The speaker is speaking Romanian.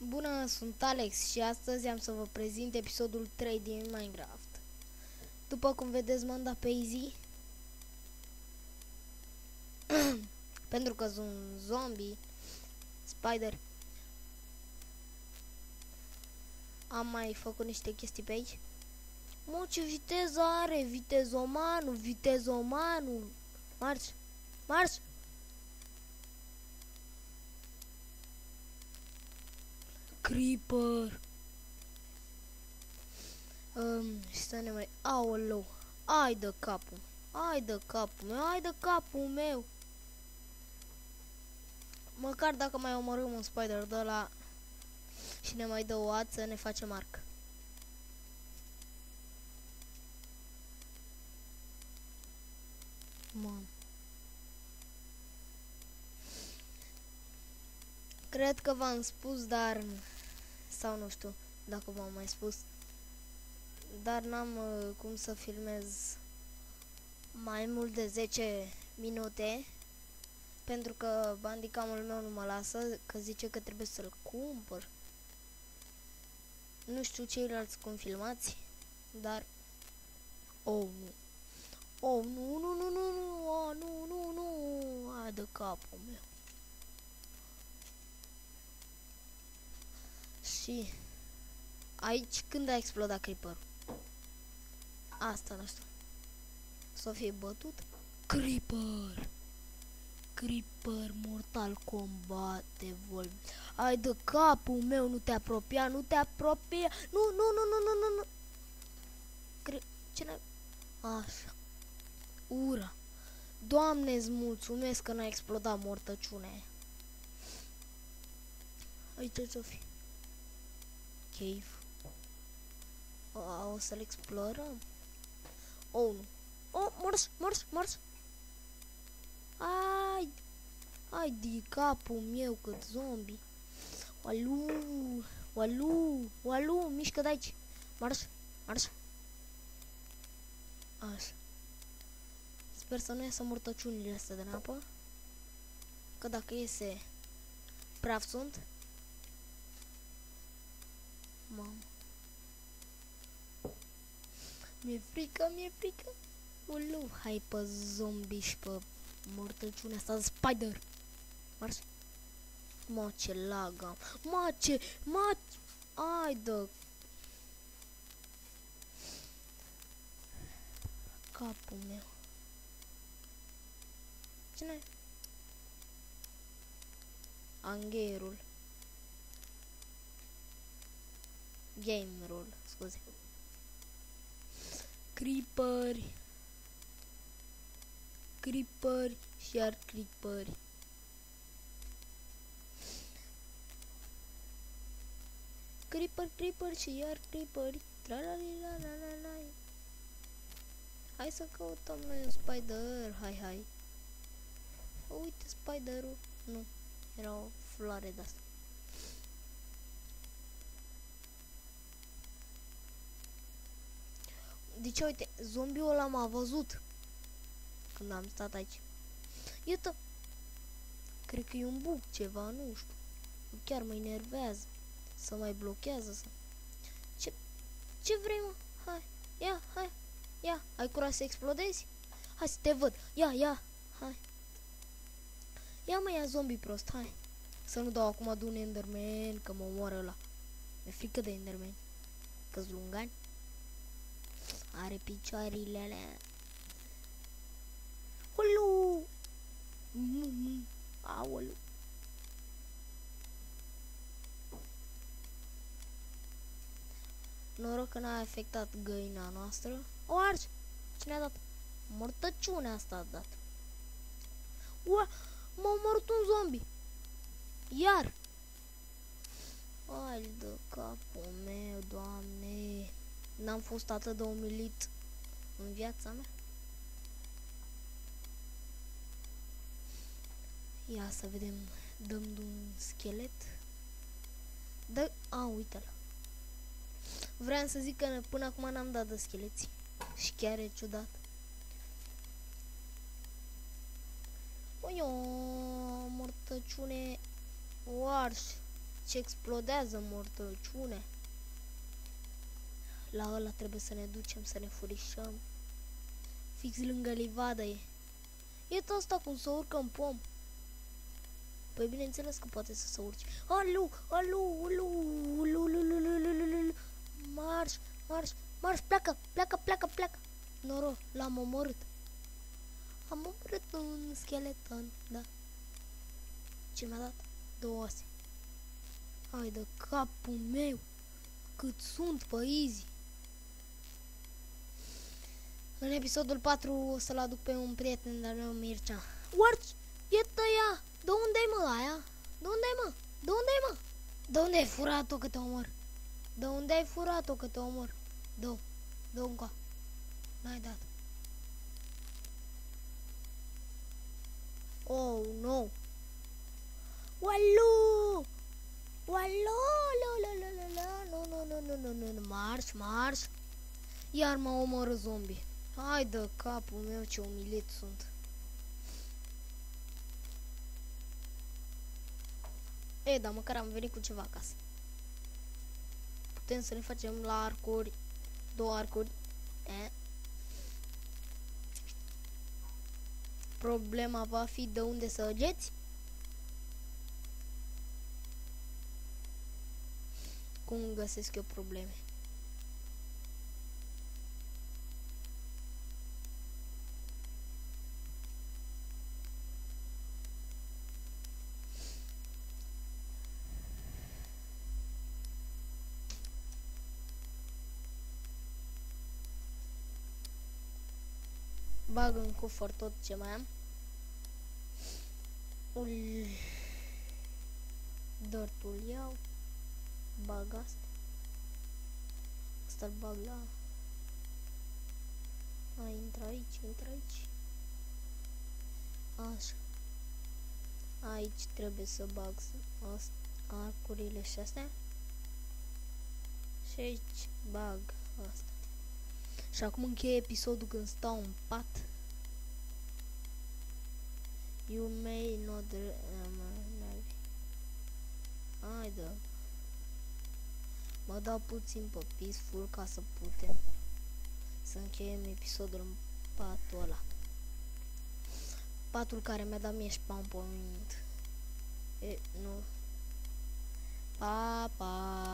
Bună, sunt Alex și astăzi am să vă prezint episodul 3 din Minecraft. După cum vedeți, m-am dat pe easy pentru că sunt zombie, spider. Am mai făcut niște chestii pe aici. Mă, ce viteză are, vitezomanul. Marș. Creeper. Și să ne mai... Aoleu. Ai de capul meu. Măcar dacă mai omorâm un spider de ăla și ne mai dă o ață, ne face marc. Mamă. Cred că v-am spus, dar... Sau nu știu dacă v-am mai spus. Dar n-am cum să filmez mai mult de 10 minute. Pentru că bandicamul meu nu mă lasă, că zice că trebuie să-l cumpăr. Nu știu ceilalți cum filmați, dar... Oh, nu. Oh, nu. Hai de capul meu. Și... Aici când a explodat creeper? Asta nu știu. S-o fi bătut? Creeper Mortal Kombat Evolve. Ai de capul meu, nu te apropia. Nu. Cine? Așa. Ura. Doamne, îți mulțumesc că n-a explodat mortăciunea aia. Aici ce-o fi? Cave. O să-l explorăm. Oh, nu. Oh, mors. Ai de capul meu, cât zombie. Walu, mișcă de aici. Mars. Așa. Sper să nu iasă mortăciunile astea din apă. Că dacă iese, praf sunt. Mamă. Mi-e frică. Ulu, hai pe zombie și pe mortăciunea asta de spider. Mars. Mă, ce lag am. Ai de capul meu. Cine? Angherul. Game rule, scuze. Creeperi și iar creeperi. Creeper și iar creeperi. Tralalilalala. Hai să căutăm noi un spider. Hai. Uite spiderul. Nu, era o floare de asta. Deci, uite, zombiul ăla m-a văzut când am stat aici. Iată. Cred că e un bug ceva, nu știu. Chiar mă enervează. Să mai blochează. Ce vrei, mă? Hai. Ia. Ai curaj să explodezi? Hai să te văd. Ia. Hai. Ia, mă, ia zombie prost, hai. Să nu dau acum de un enderman, că mă omoară ăla. Mi-e frică de enderman. Că-s lungani. Are picioarele alea. Ulu! Aoleu! Noroc că n-a afectat găina noastră. O arzi! Cine a dat? Mortăciunea asta a dat. Ua! M-a omorât un zombie! Iar! Ai de capul meu, Doamne! N-am fost atât de umilit în viața mea. Ia să vedem. Dăm de un schelet. Uite-l. Vreau să zic că până acum n-am dat de scheleții. Și chiar e ciudat. O mortăciune o ars. ce explodează mortăciune. La ăla trebuie să ne ducem, să ne furișăm. Fix lângă livadă e. E tot asta cum să urcă în pom. Păi bineînțeles că poate să se urce. Alu, alu, alu, alu, alu, alu, alu, alu, alu. Marș, marș, marș, pleacă, pleacă, pleacă, pleacă. Noroc, l-am omorât. Am omorât un scheleton, da. Ce mi-a dat? 2 oase. Hai de capul meu, cât sunt pe easy. În episodul 4 o să-l aduc pe un prieten de-al meu, Mircea. Urci, e tăia! De unde-i mă aia? De unde-i mă? De unde-i mă? De unde ai furat-o că te omor? De unde ai furat-o că te omor? Dă-o, dă-o încoa. N-ai dat. Oh, no! Ualu! Ualu! Nu, marș, marș! Iar mă omoră zombie. Hai de capul meu, ce umilit sunt. E, dar măcar am venit cu ceva acasă. Putem să ne facem la arcuri. 2 arcuri. Problema va fi de unde să ageți. Cum găsesc eu probleme? Bag în cufăr tot ce mai am. Dirtul iau. Bag asta. Asta-l bag la... intră aici, intră aici. Așa. Aici trebuie să bag arcurile și astea. Și aici bag asta. Și acum încheie episodul când stau în pat. You may not... Haide. Mă dau puțin pe peaceful ca să putem să încheiem episodul în patul ăla. Patul care mi-a dat mie spawn point. Nu. Pa, pa.